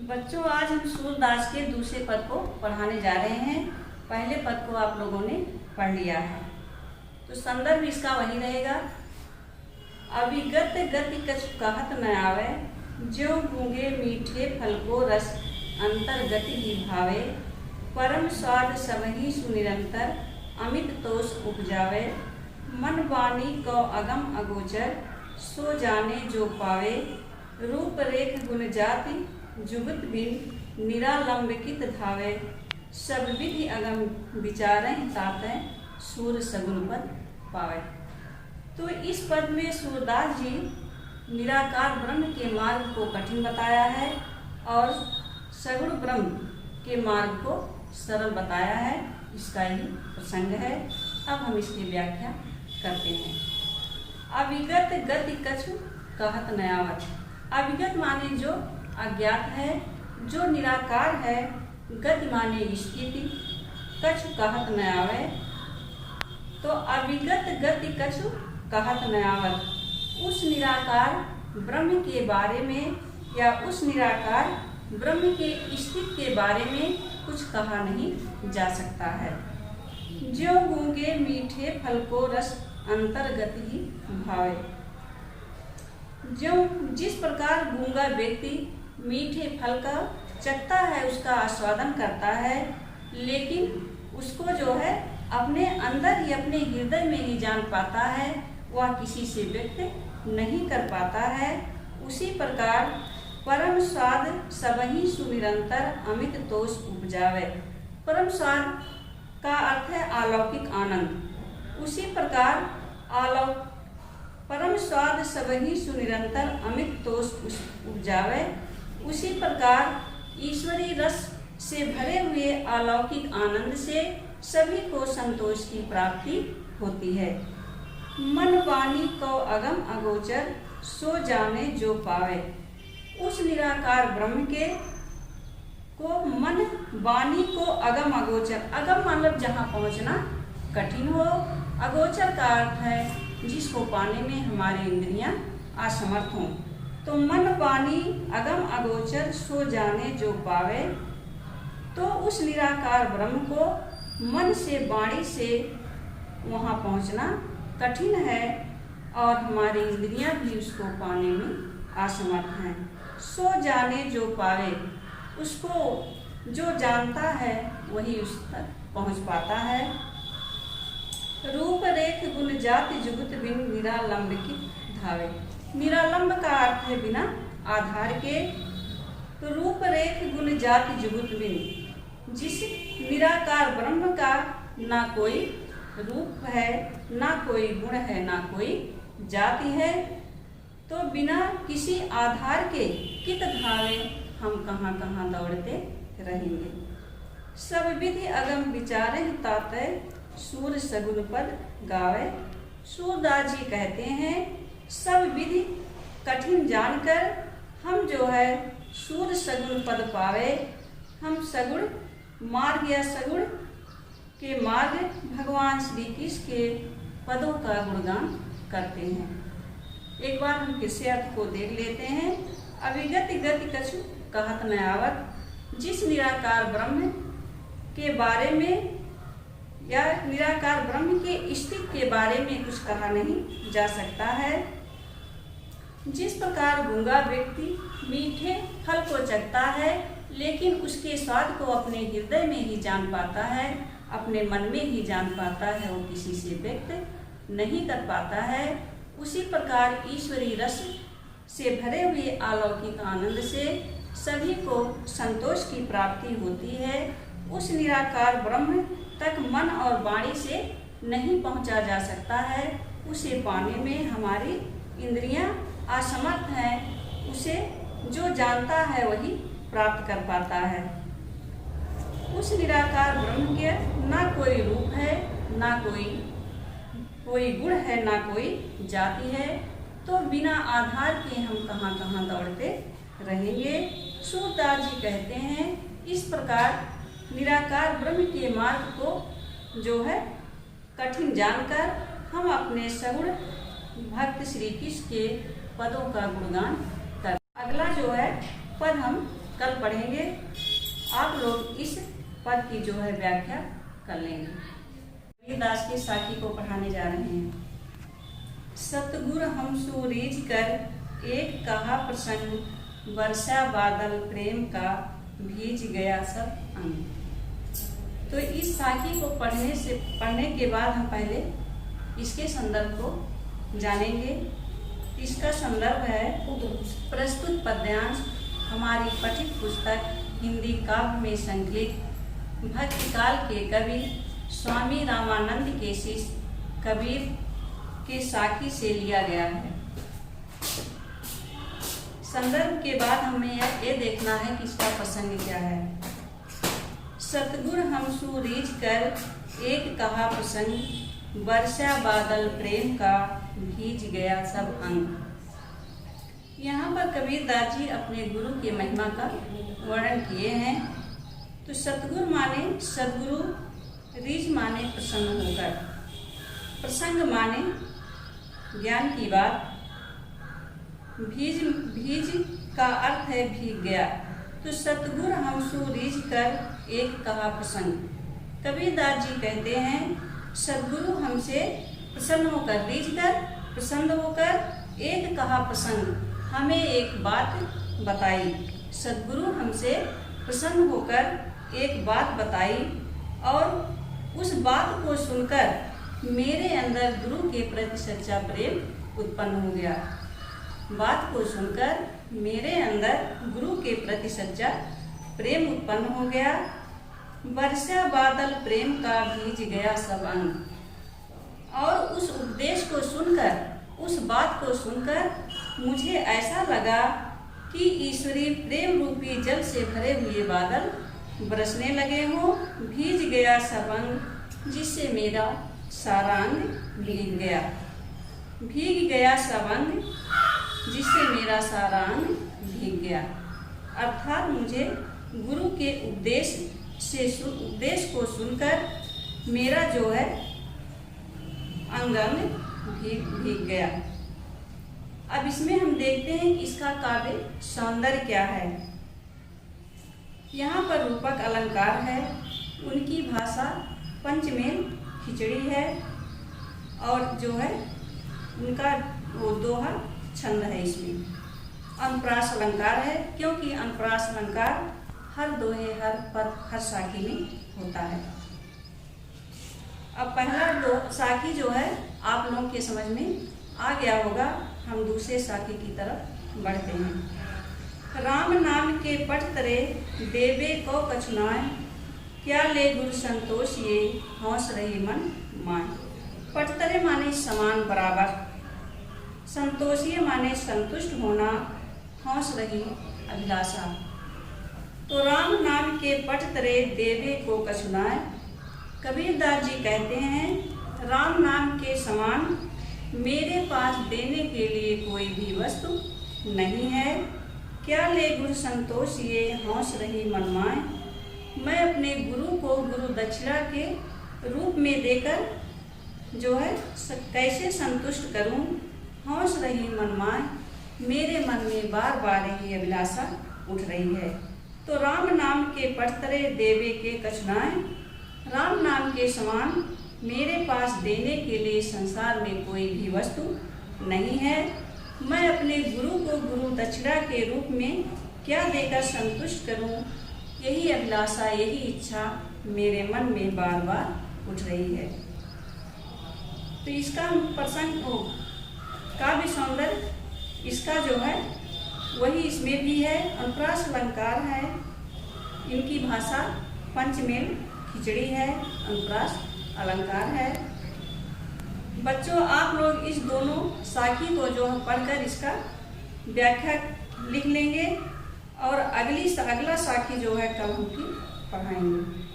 बच्चों, आज हम सूरदास के दूसरे पद को पढ़ाने जा रहे हैं। पहले पद को आप लोगों ने पढ़ लिया है, तो संदर्भ इसका वही रहेगा। अविगत गति कछु कहत न आवे, ज्यों गूंगे मीठे फल को रस अंतर गति ही भावे। परम स्वाद सबहि सुनिरंतर, अमित तोष उपजावे। मन वाणी को अगम अगोचर, सो जाने जो पावे। रूप रेख गुण जाति जुगत बिन, निरालंबित धावे। सब विधि अगम विचारें ताते, सूर सगुन पद पावे। तो इस पद में सूरदास जी निराकार ब्रह्म के मार्ग को कठिन बताया है और सगुण ब्रह्म के मार्ग को सरल बताया है। इसका ही प्रसंग है। अब हम इसकी व्याख्या करते हैं। अविगत गति कछु कहत न आवत। अविगत माने जो अज्ञात है, जो निराकार है। गति माने स्थिति, कछु कहत न आवे। तो अविगत गति कछु कहत न आवत, उस निराकार ब्रह्म के बारे में या उस निराकार ब्रह्म के स्थिति के बारे में कुछ कहा नहीं जा सकता है। ज्यों गूंगे मीठे फल को रस अंतर्गति ही भावे। ज्यों जिस प्रकार गूंगा व्यक्ति मीठे फल का चखता है, उसका आस्वादन करता है, लेकिन उसको जो है अपने अंदर ही अपने हृदय में ही जान पाता है, वह किसी से व्यक्त नहीं कर पाता है। उसी प्रकार परम स्वाद सबहि सुनिरंतर, अमित तोष उपजावे। परम स्वाद का अर्थ है अलौकिक आनंद। उसी प्रकार परम स्वाद सबहि सुनिरंतर, अमित तोष उपजावे। उसी प्रकार ईश्वरीय रस से भरे हुए अलौकिक आनंद से सभी को संतोष की प्राप्ति होती है। मन वाणी को अगम अगोचर, सो जाने जो पावे। उस निराकार ब्रह्म के को मन वाणी को अगम अगोचर, अगम मतलब जहाँ पहुँचना कठिन हो, अगोचर का अर्थ है जिसको पाने में हमारी इंद्रियां असमर्थ हों। तो मन वाणी अगम अगोचर, सो जाने जो पावे। तो उस निराकार ब्रह्म को मन से वाणी से वहाँ पहुँचना कठिन है और हमारी इंद्रियां भी उसको पाने में असमर्थ हैं। सो जाने जो पावे, उसको जो जानता है वही उस तक पहुँच पाता है। रूप रेख गुण जाति जुगत बिन, निरालंबित धावे। निरालंब का अर्थ है बिना आधार के। तो रूप रेख गुण जाति जुगत बिन, जिस निराकार ब्रह्म का ना कोई रूप है, ना कोई गुण है, ना कोई जाति है, तो बिना किसी आधार के कित धावे, हम कहाँ कहाँ दौड़ते रहेंगे। सब विधि अगम विचारे ताते, सूर सगुन पद गावे। सूरदास जी कहते हैं सब विधि कठिन जानकर हम जो है सूर सगुन पद पावे। हम सगुण मार्ग या सगुण के मार्ग भगवान श्री कृष्ण के पदों का गुणगान करते हैं। एक बार हम किसी अर्थ को देख लेते हैं। अविगत गति कछु कहत न आवत, जिस निराकार ब्रह्म के बारे में या निराकार ब्रह्म के स्थिति के बारे में कुछ कहा नहीं जा सकता है। जिस प्रकार गूंगा व्यक्ति मीठे फल को चखता है, लेकिन उसके स्वाद को अपने हृदय में ही जान पाता है, अपने मन में ही जान पाता है, वो किसी से व्यक्त नहीं कर पाता है। उसी प्रकार ईश्वरीय रस से भरे हुए अलौकिक आनंद से सभी को संतोष की प्राप्ति होती है। उस निराकार ब्रह्म तक मन और वाणी से नहीं पहुंचा जा सकता है। उसे पाने में हमारी इंद्रियां असमर्थ हैं। उसे जो जानता है वही प्राप्त कर पाता है। उस निराकार ब्रह्म के ना कोई रूप है, ना कोई गुण है, ना कोई जाति है, तो बिना आधार के हम कहाँ कहाँ दौड़ते रहेंगे। सूरदास जी कहते हैं इस प्रकार निराकार ब्रह्म के मार्ग को जो है कठिन जानकर हम अपने सगुण भक्त श्री कृष्ण के पदों का गुणगान कर। अगला जो है पद हम कल पढ़ेंगे, आप लोग इस पद की जो है व्याख्या कर लेंगे। कबीरदास की साखी को पढ़ाने जा रहे हैं। सतगुर हम सूरीज कर एक कहा प्रसंग, वर्षा बादल प्रेम का भीज गया सब अंग। तो इस साखी को पढ़ने के बाद हम पहले इसके संदर्भ को जानेंगे। इसका संदर्भ है प्रस्तुत पद्यांश हमारी पठित पुस्तक हिंदी काव्य में संकलित भक्तिकाल के कवि स्वामी रामानंद के शिष्य कबीर के साखी से लिया गया है। संदर्भ के बाद हमें ये देखना है कि इसका प्रसंग क्या है। सतगुर हम सूरीज कर एक कहा प्रसंग, वर्षा बादल प्रेम का भीज गया सब अंग। यहाँ पर कबीरदास जी अपने गुरु के महिमा का वर्णन किए हैं। तो सतगुरु माने सदगुरु, रीज माने प्रसन्न होकर, प्रसंग माने ज्ञान की बात, भीज का अर्थ है भीग गया। तो सतगुरु हम सूरीज कर एक कहा प्रसंग। कबीरदास जी कहते हैं सदगुरु हमसे प्रसन्न होकर, रीझ कर प्रसन्न होकर एक कहा प्रसंग, हमें एक बात बताई। सदगुरु हमसे प्रसन्न होकर एक बात बताई और उस बात को सुनकर मेरे अंदर गुरु के प्रति सच्चा प्रेम उत्पन्न हो गया। बात को सुनकर मेरे अंदर गुरु के प्रति सच्चा प्रेम उत्पन्न हो गया। वर्षा बादल प्रेम का भीज गया सब अंग। और उस उपदेश को सुनकर, उस बात को सुनकर मुझे ऐसा लगा कि ईश्वरीय प्रेम रूपी जल से भरे हुए बादल बरसने लगे हों। भीज गया सब अंग, जिससे मेरा सारा अंग भीग गया। भीग गया सब अंग, जिससे मेरा सारा अंग भीग गया। अर्थात मुझे गुरु के उपदेश को सुनकर मेरा जो है अंग भीग गया। अब इसमें हम देखते हैं कि इसका काव्य सौंदर्य क्या है। यहाँ पर रूपक अलंकार है, उनकी भाषा पंचमेल खिचड़ी है और जो है उनका वो दोहा छंद है। इसमें अनुप्रास अलंकार है, क्योंकि अनुप्रास अलंकार हर दोहे, हर पद, हर साखी में होता है। अब पहला दो साखी जो है आप लोगों के समझ में आ गया होगा। हम दूसरे साखी की तरफ बढ़ते हैं। राम नाम के पट तरे देवे को कछुनाए, क्या ले गुरु संतोष ये हौस रही मन मान। पट तरे माने समान बराबर, संतोषीय माने संतुष्ट होना, हौस रही अभिलाषा। तो राम नाम के पट तरे देवे को कछुनाए। कबीरदास जी कहते हैं राम नाम के समान मेरे पास देने के लिए कोई भी वस्तु नहीं है। क्या ले गुरु संतोष ये हौस रही मनमाए। मैं अपने गुरु को गुरु दक्षिणा के रूप में देकर जो है कैसे संतुष्ट करूं। हौस रही मनमाए, मेरे मन में बार बार यही अभिलाषा उठ रही है। तो राम नाम के पटतरे देवे के कछुनाए, राम नाम के समान मेरे पास देने के लिए संसार में कोई भी वस्तु नहीं है। मैं अपने गुरु को गुरु दक्षिणा के रूप में क्या देकर संतुष्ट करूं, यही अभिलाषा, यही इच्छा मेरे मन में बार बार उठ रही है। तो इसका प्रसंग काव्य सौंदर्य इसका जो है वही इसमें भी है। अनुप्रास अलंकार है, इनकी भाषा पंचमेल खिचड़ी है, अनुप्रास अलंकार है। बच्चों आप लोग इस दोनों साखी को जो है पढ़कर इसका व्याख्या लिख लेंगे और अगला साखी जो है कल हम की पढ़ाएंगे।